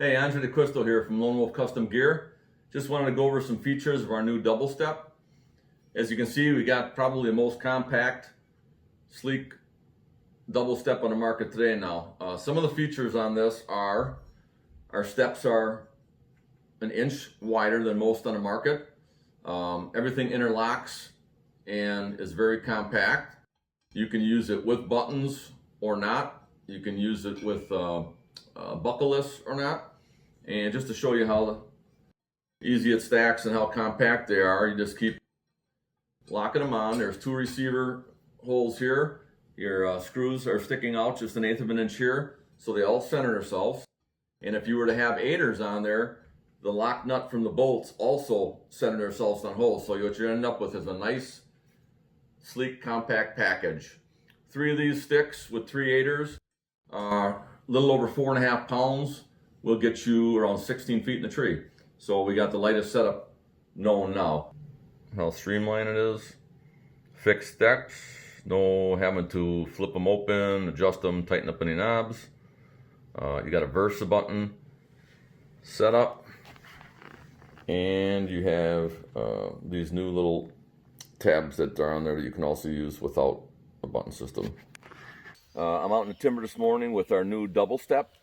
Hey, Andrae D'Acquestio here from Lone Wolf Custom Gear. Just wanted to go over some features of our new double step. As you can see, we got probably the most compact, sleek double step on the market today now. Some of the features on this are our steps are an inch wider than most on the market. Everything interlocks and is very compact. You can use it with buttons or not. You can use it with buckleless or not. And just to show you how easy it stacks and how compact they are, you just keep locking them on. There's two receiver holes here. Your screws are sticking out just 1/8 of an inch here, so they all center themselves. And if you were to have aiders on there, the lock nut from the bolts also center themselves on holes. So what you end up with is a nice, sleek, compact package. 3 of these sticks with 3 aiders, a little over 4.5 pounds, will get you around 16 feet in the tree. So we got the lightest setup known now. How streamlined it is. Fixed steps, no having to flip them open, adjust them, tighten up any knobs. You got a Versa button set up, and you have these new little tabs that are on there that you can also use without a button system. I'm out in the timber this morning with our new double step.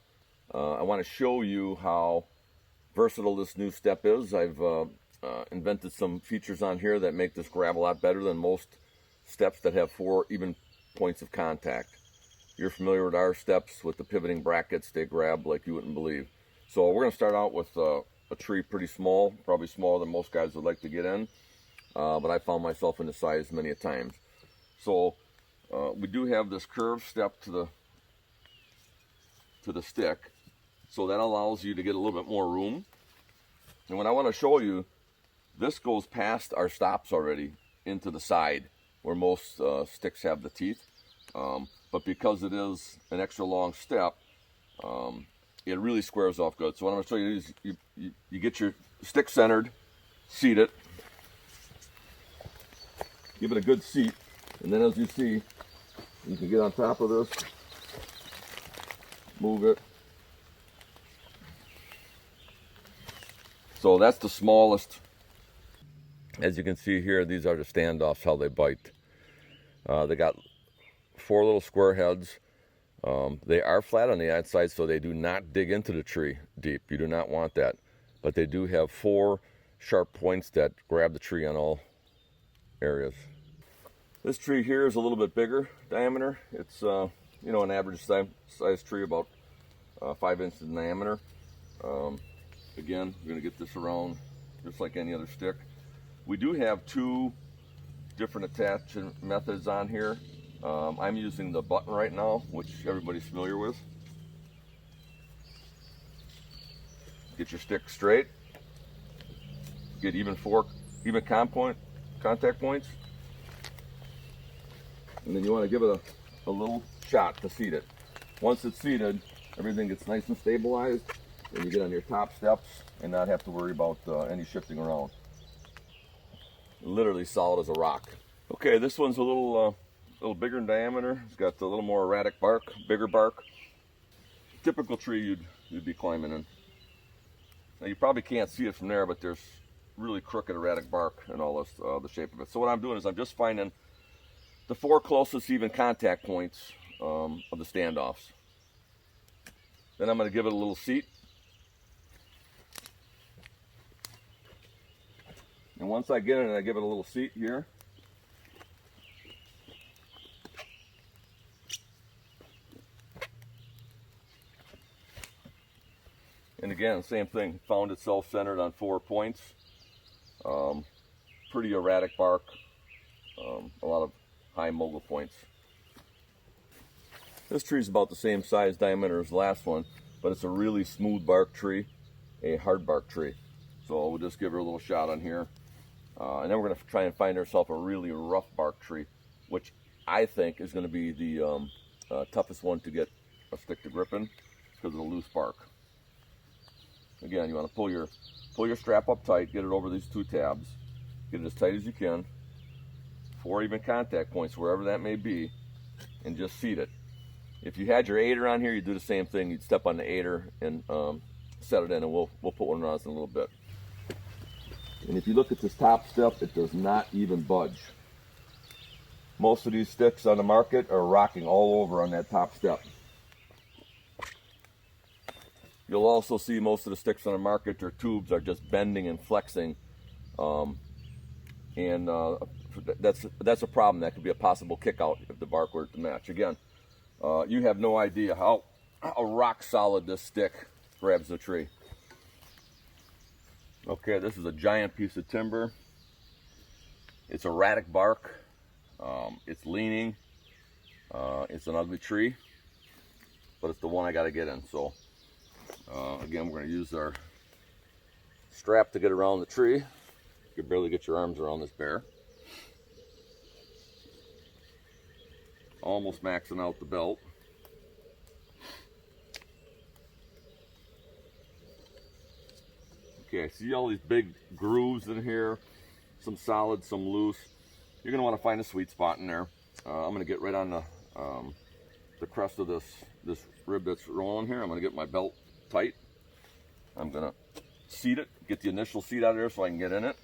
I want to show you how versatile this new step is. I've invented some features on here that make this grab a lot better than most steps that have 4 even points of contact. You're familiar with our steps with the pivoting brackets. They grab like you wouldn't believe. So we're going to start out with a tree pretty small, probably smaller than most guys would like to get in, but I found myself in the size many a times. So we do have this curved step to the stick, so that allows you to get a little bit more room. And what I want to show you, this goes past our stops already into the side where most sticks have the teeth. But because it is an extra long step, it really squares off good. So what I'm going to show you is you get your stick centered, seat it, give it a good seat, and then as you see, you can get on top of this, move it. So that's the smallest. As you can see here, these are the standoffs, how they bite. They got 4 little square heads. They are flat on the outside, so they do not dig into the tree deep. You do not want that. But they do have 4 sharp points that grab the tree on all areas. This tree here is a little bit bigger diameter. It's an average size tree, about 5 inches in diameter. Again, we're going to get this around just like any other stick. We do have 2 different attachment methods on here. I'm using the button right now, which everybody's familiar with. Get your stick straight. Get even contact points. And then you want to give it a little shot to seat it. Once it's seated, everything gets nice and stabilized, and you get on your top steps and not have to worry about any shifting around. Literally solid as a rock. Okay, this one's a little bigger in diameter. It's got a little more erratic bark, bigger bark. Typical tree you'd be climbing in. Now you probably can't see it from there, but there's really crooked erratic bark and all this, the shape of it. So what I'm doing is I'm just finding the 4 closest even contact points of the standoffs. Then I'm going to give it a little seat. And once I get it and I give it a little seat here, and again, same thing, found itself centered on 4 points. Pretty erratic bark, a lot of high mogul points. This tree is about the same size diameter as the last one, but it's a really smooth bark tree, a hard bark tree. So we'll just give her a little shot on here. And then we're going to try and find ourselves a really rough bark tree, which I think is going to be the toughest one to get a stick to grip in because of the loose bark. Again, you want to pull your strap up tight, get it over these 2 tabs, get it as tight as you can, 4 even contact points wherever that may be, and just seat it. If you had your aider on here, you'd do the same thing. You'd step on the aider and set it in, and we'll put one on us in a little bit. And if you look at this top step, it does not even budge. Most of these sticks on the market are rocking all over on that top step. You'll also see most of the sticks on the market, their tubes are just bending and flexing. That's a problem. That could be a possible kick out if the bark were to match. Again, you have no idea how rock solid this stick grabs the tree. Okay, this is a giant piece of timber. It's erratic bark. It's leaning. It's an ugly tree, but it's the one I got to get in. So again, we're going to use our strap to get around the tree. You can barely get your arms around this bear. Almost maxing out the belt. Okay, see all these big grooves in here, some solid, some loose. You're going to want to find a sweet spot in there. I'm going to get right on the crest of this rib that's rolling here. I'm going to get my belt tight. I'm going to seat it, get the initial seat out of there so I can get in it.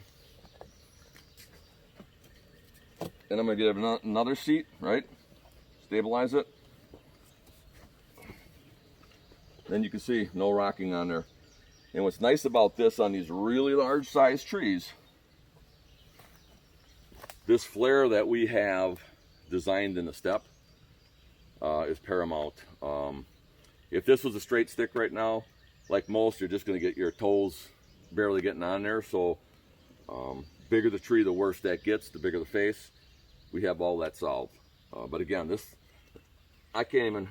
Then I'm going to get another seat, right? Stabilize it. Then you can see no rocking on there. And what's nice about this on these really large size trees, this flare that we have designed in the step is paramount. If this was a straight stick right now, like most, you're just going to get your toes barely getting on there. So bigger the tree, the worse that gets, the bigger the face. We have all that solved. But again, this, I can't even,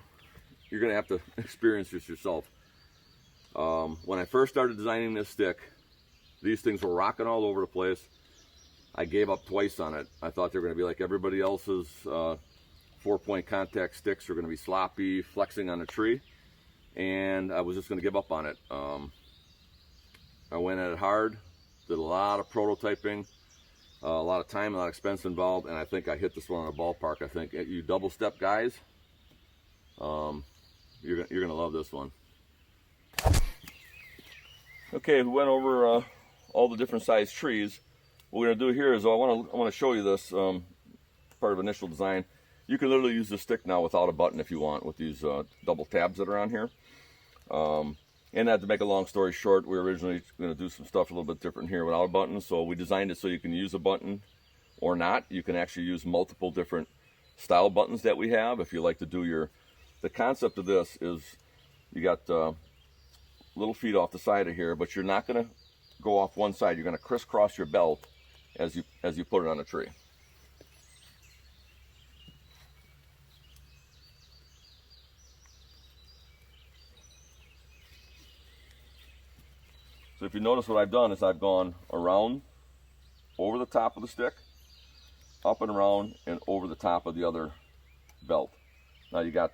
you're going to have to experience this yourself. When I first started designing this stick, these things were rocking all over the place. I gave up twice on it. I thought they were going to be like everybody else's 4-point contact sticks are going to be sloppy, flexing on a tree, and I was just going to give up on it. I went at it hard, did a lot of prototyping, a lot of time, a lot of expense involved, and I think I hit this one in a ballpark. I think you double step guys, you're going to love this one. Okay, we went over all the different size trees. What we're going to do here is I want to show you this part of initial design. You can literally use this stick now without a button if you want, with these double tabs that are on here. And to make a long story short, we were originally going to do some stuff a little bit different here without a button. So we designed it so you can use a button or not. You can actually use multiple different style buttons that we have if you like to do the concept of this is you got little feet off the side of here, but you're not going to go off one side. You're going to crisscross your belt as you put it on a tree. So if you notice, what I've done is I've gone around, over the top of the stick, up and around, and over the top of the other belt. Now you got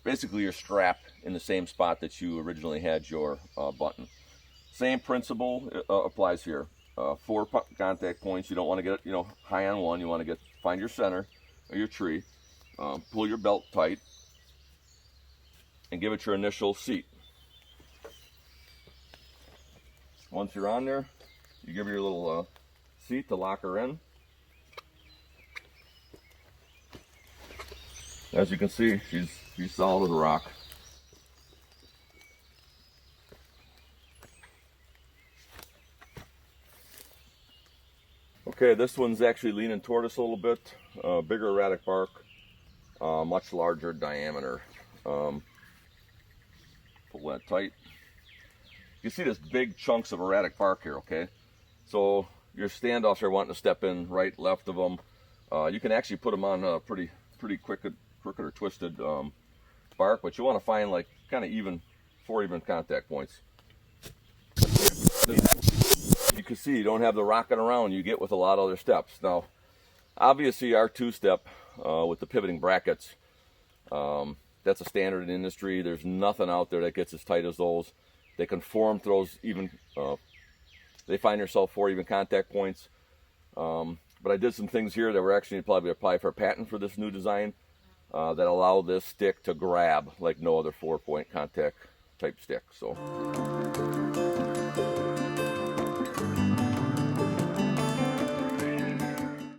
basically your strap in the same spot that you originally had your button. Same principle applies here. 4 contact points. You don't want to get high on one. You want to find your center of your tree. Pull your belt tight and give it your initial seat. Once you're on there, you give her your little seat to lock her in. As you can see, she's solid as a rock. Okay, this one's actually leaning toward us a little bit. Bigger erratic bark, much larger diameter. Pull that tight. You see this big chunks of erratic bark here, okay? So your standoffs are wanting to step in right, left of them. You can actually put them on pretty crooked or twisted bark, but you want to find like kind of 4 even contact points. You can see you don't have the rocking around you get with a lot of other steps. Now, obviously our 2-step with the pivoting brackets, that's a standard in the industry. There's nothing out there that gets as tight as those. They conform to those even, they find yourself 4 even contact points. But I did some things here that were actually probably apply for a patent for this new design that allow this stick to grab like no other 4-point contact type stick. So